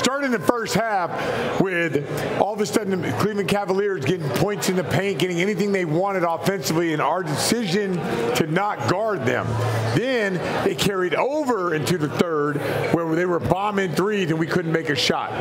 started the first half with all of a sudden the Cleveland Cavaliers getting points in the paint, getting anything they wanted offensively, and our decision to not guard them. Then they carried over into the third where they were bombing threes and we couldn't make a shot.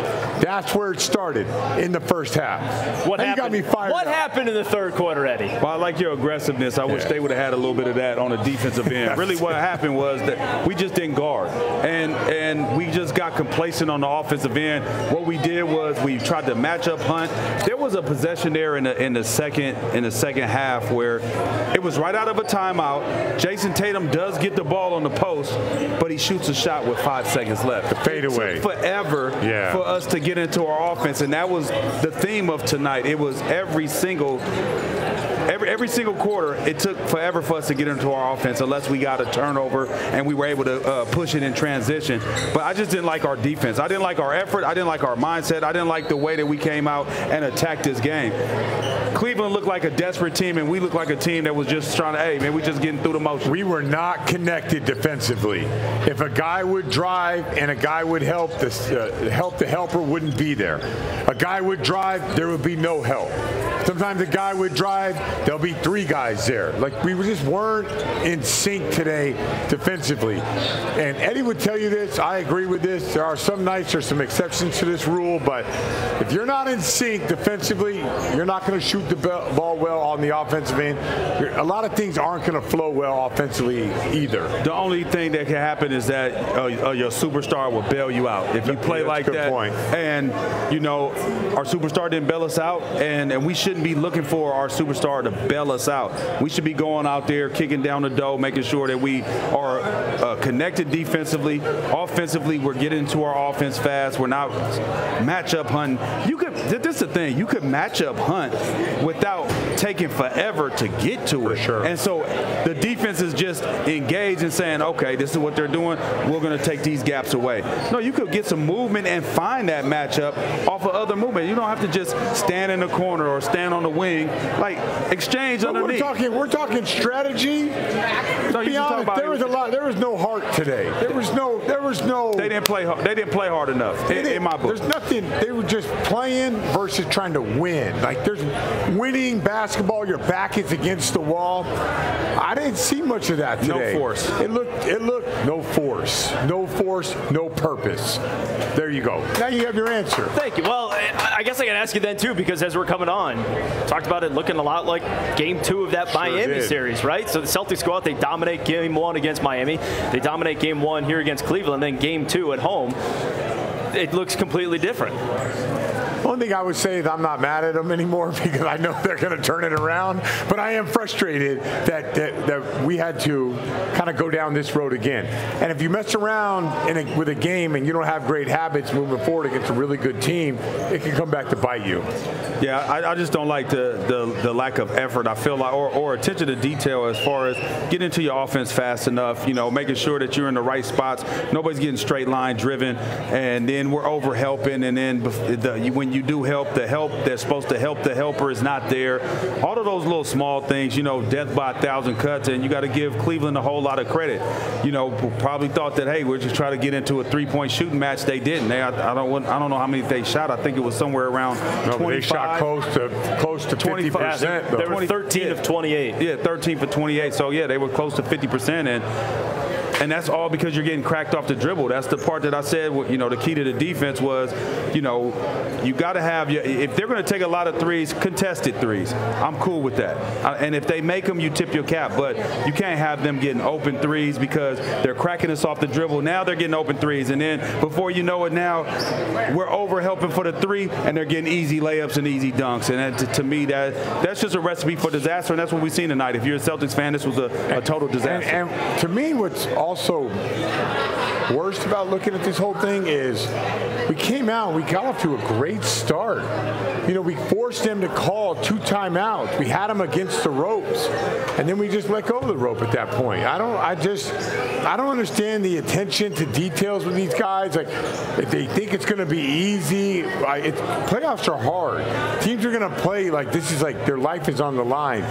That's where it started in the first half. What happened? You got me fired up. Happened in the third quarter, Eddie? Well, I like your aggressiveness. I wish they would have had a little bit of that on the defensive end. Really what happened was that we just didn't guard. And we just got complacent on the offensive end. What we did was we tried to match up Hunt. There was a possession there in the second half where it was right out of a timeout. Jason Tatum does get the ball on the post, but he shoots a shot with 5 seconds left. The fadeaway. It took forever for us to get into our offense, and that was the theme of tonight. It was every single quarter, it took forever for us to get into our offense unless we got a turnover and we were able to push it in transition. But I just didn't like our defense. I didn't like our effort. I didn't like our mindset. I didn't like the way that we came out and attacked this game. Cleveland looked like a desperate team, and we looked like a team that was just trying to, hey, man, we just getting through the motion. We were not connected defensively. If a guy would drive and a guy would help, the helper wouldn't be there. A guy would drive, there would be no help. Sometimes a guy would drive, there'll be 3 guys there. Like, we just weren't in sync today defensively. And Eddie would tell you this. I agree with this. There are some nights, there's some exceptions to this rule, but if you're not in sync defensively, you're not going to shoot the ball well on the offensive end. A lot of things aren't going to flow well offensively either. The only thing that can happen is that your superstar will bail you out. If you play like that, point. And, you know, our superstar didn't bail us out, and we shouldn't be looking for our superstar to bail us out. We should be going out there, kicking down the door, making sure that we are connected defensively. Offensively, we're getting into our offense fast. We're not matchup hunting. This is the thing. You could matchup hunt without taking forever to get to it. Sure. And so the defense is just engaged and saying, okay, this is what they're doing. We're going to take these gaps away. No, you could get some movement and find that matchup off of other movement. You don't have to just stand in the corner or stand on the wing. Like, exchange underneath. We're talking strategy. No, be honest, there was no heart today. There was no. They didn't play hard enough in my book. There's nothing. They were just playing versus trying to win. Like, there's winning basketball. Your back is against the wall. I didn't see much of that today. No force. It looked no force, no purpose. There you go. Now you have your answer. Thank you. Well, I guess I got to ask you then too, because as we're coming on, talked about it looking a lot like Game 2 of that Miami series, right? So the Celtics go out, they dominate Game 1 against Miami, they dominate Game 1 here against Cleveland, then Game 2 at home. It looks completely different. Only thing I would say is I'm not mad at them anymore because I know they're going to turn it around. But I am frustrated that we had to kind of go down this road again. And if you mess around with a game and you don't have great habits moving forward against a really good team, it can come back to bite you. Yeah, I just don't like the lack of effort. I feel like, or attention to detail as far as getting into your offense fast enough, you know, making sure that you're in the right spots. Nobody's getting straight line driven, and then we're over helping, and then when you do help, the help that's supposed to help the helper is not there. All of those little small things, you know, death by 1,000 cuts, and you got to give Cleveland a whole lot of credit. You know, probably thought that, hey, we're just trying to get into a 3-point shooting match. They didn't. I don't know how many they shot. I think it was somewhere around 25. They shot close to 50%. They were 13 of 28. Yeah, 13 for 28. So yeah, they were close to 50%, and that's all because you're getting cracked off the dribble. That's the part that I said, you know, the key to the defense was, you know, you got to have if they're going to take a lot of threes, contested threes. I'm cool with that. And if they make them, you tip your cap. But you can't have them getting open threes because they're cracking us off the dribble. Now they're getting open threes. And then before you know it now, we're over helping for the three, and they're getting easy layups and easy dunks. And to me, that's just a recipe for disaster, and that's what we've seen tonight. If you're a Celtics fan, this was a total disaster. And to me, what's also worst about looking at this whole thing is we came out, we got off to a great start. You know, we forced them to call 2 timeouts. We had them against the ropes, and then we just let go of the rope at that point. I don't understand the attention to details with these guys. Like, if they think it's going to be easy, playoffs are hard. Teams are going to play like this is like their life is on the line.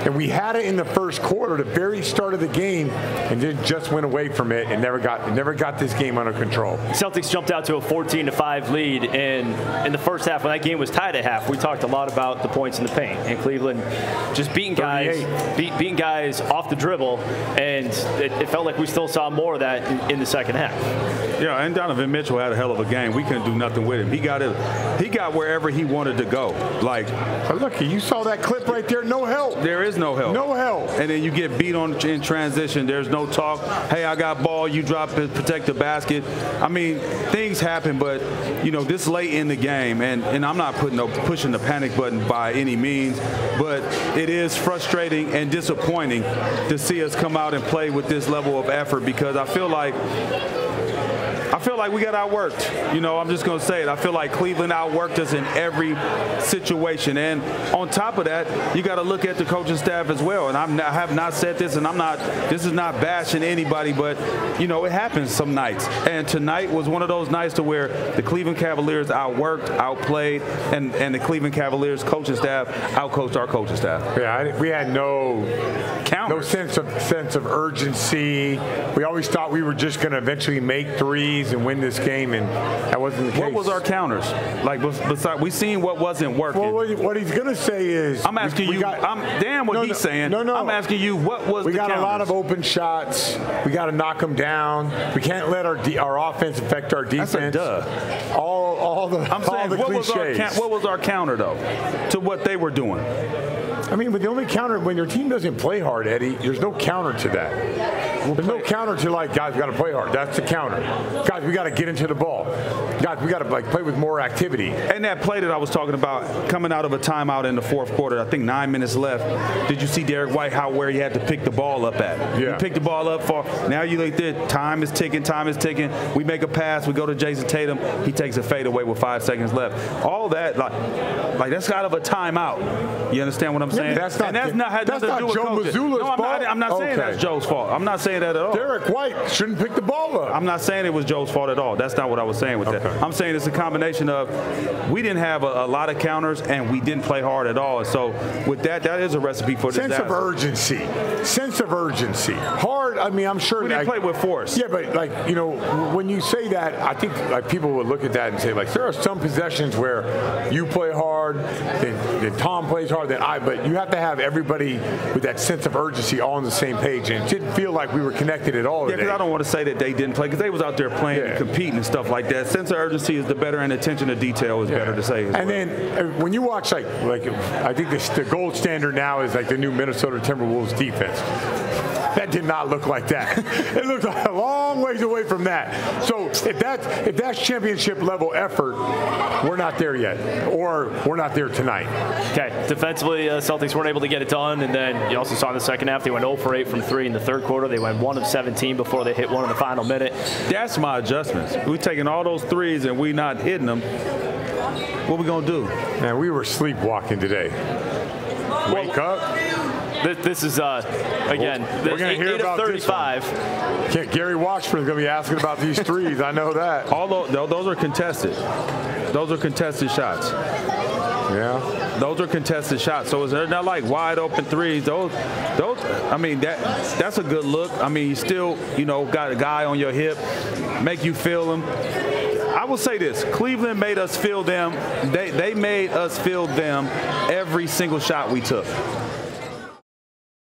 And we had it in the first quarter, the very start of the game, and then just went away from it and never got this game under control. Celtics jumped out to a 14-0 14-5 lead. In the first half, when that game was tied at half, we talked a lot about the points in the paint. And Cleveland just beating guys off the dribble. And it felt like we still saw more of that in the second half. Yeah, and Donovan Mitchell had a hell of a game. We couldn't do nothing with him. He got wherever he wanted to go. Like, look, you saw that clip right there. No help. There is no help. No help. And then you get beat on in transition. There's no talk. Hey, I got ball. You drop it, protect the basket. I mean, things happen, but this late in the game, and I'm not pushing the panic button by any means, but it is frustrating and disappointing to see us come out and play with this level of effort, because I feel like we got outworked. I'm just going to say it. I feel like Cleveland outworked us in every situation. And on top of that, you got to look at the coaching staff as well. And I have not said this, and this is not bashing anybody, but, it happens some nights. And tonight was one of those nights to where the Cleveland Cavaliers outworked, outplayed, and the Cleveland Cavaliers coaching staff outcoached our coaching staff. Yeah, we had no sense of urgency. We always thought we were just going to eventually make threes and win this game, and that wasn't the case. What was our counters? Like, besides, we seen what wasn't working. Well, what he's going to say is, I'm asking you. He's saying. No. I'm asking you, what was we the got counters? A lot of open shots. We got to knock them down. We can't let our offense affect our defense. That's a duh. All the cliches. What was our counter though to what they were doing? I mean, but the only counter, when your team doesn't play hard, Eddie, there's no counter to that. There's no counter to, like, guys, we got to play hard. That's the counter. Guys, we got to get into the ball. Guys, we got to, play with more activity. And that play that I was talking about, coming out of a timeout in the fourth quarter, I think 9 minutes left, did you see Derek White, where he had to pick the ball up at? Yeah. He picked the ball up for, now you like this, time is ticking. We make a pass, we go to Jason Tatum, he takes a fadeaway with 5 seconds left. All that, like that's out of a timeout. You understand what I'm saying? Yeah, that's not Joe Mazzulla's fault. I'm not saying that's Joe's fault. I'm not saying that at all. Derek White shouldn't pick the ball up. I'm not saying it was Joe's fault at all. That's not what I was saying with that. I'm saying it's a combination of we didn't have a lot of counters and we didn't play hard at all. So with that is a recipe for disaster. Sense of urgency. Hard. I mean, I'm sure we didn't play with force. Yeah, but when you say that, I think people would look at that and say, there are some possessions where you play hard, then Tom plays hard, but you have to have everybody with that sense of urgency all on the same page. And it didn't feel like we were connected at all. Yeah, because I don't want to say that they didn't play, because they was out there playing and competing and stuff like that. Sense of urgency is the better, and attention to detail is better to say. And then when you watch, I think the gold standard now is the new Minnesota Timberwolves defense. That did not look like that. It looked a long ways away from that. So if that's championship level effort, we're not there yet, or we're not there tonight. Okay, defensively, Celtics weren't able to get it done, and then you also saw in the second half they went 0 for 8 from 3 in the third quarter. They went 1 of 17 before they hit one in the final minute. That's my adjustments. We're taking all those threes and we not hitting them. What we gonna do? Man, we were sleepwalking today. Wake up. This is, again, we're going to hear about 35. Gary Washburn's going to be asking about these threes. I know that. Those are contested. Those are contested shots. Yeah. Those are contested shots. So they're not like wide open threes. Those. I mean, that's a good look. I mean, you still, got a guy on your hip, make you feel him. I will say this: Cleveland made us feel them. They made us feel them every single shot we took.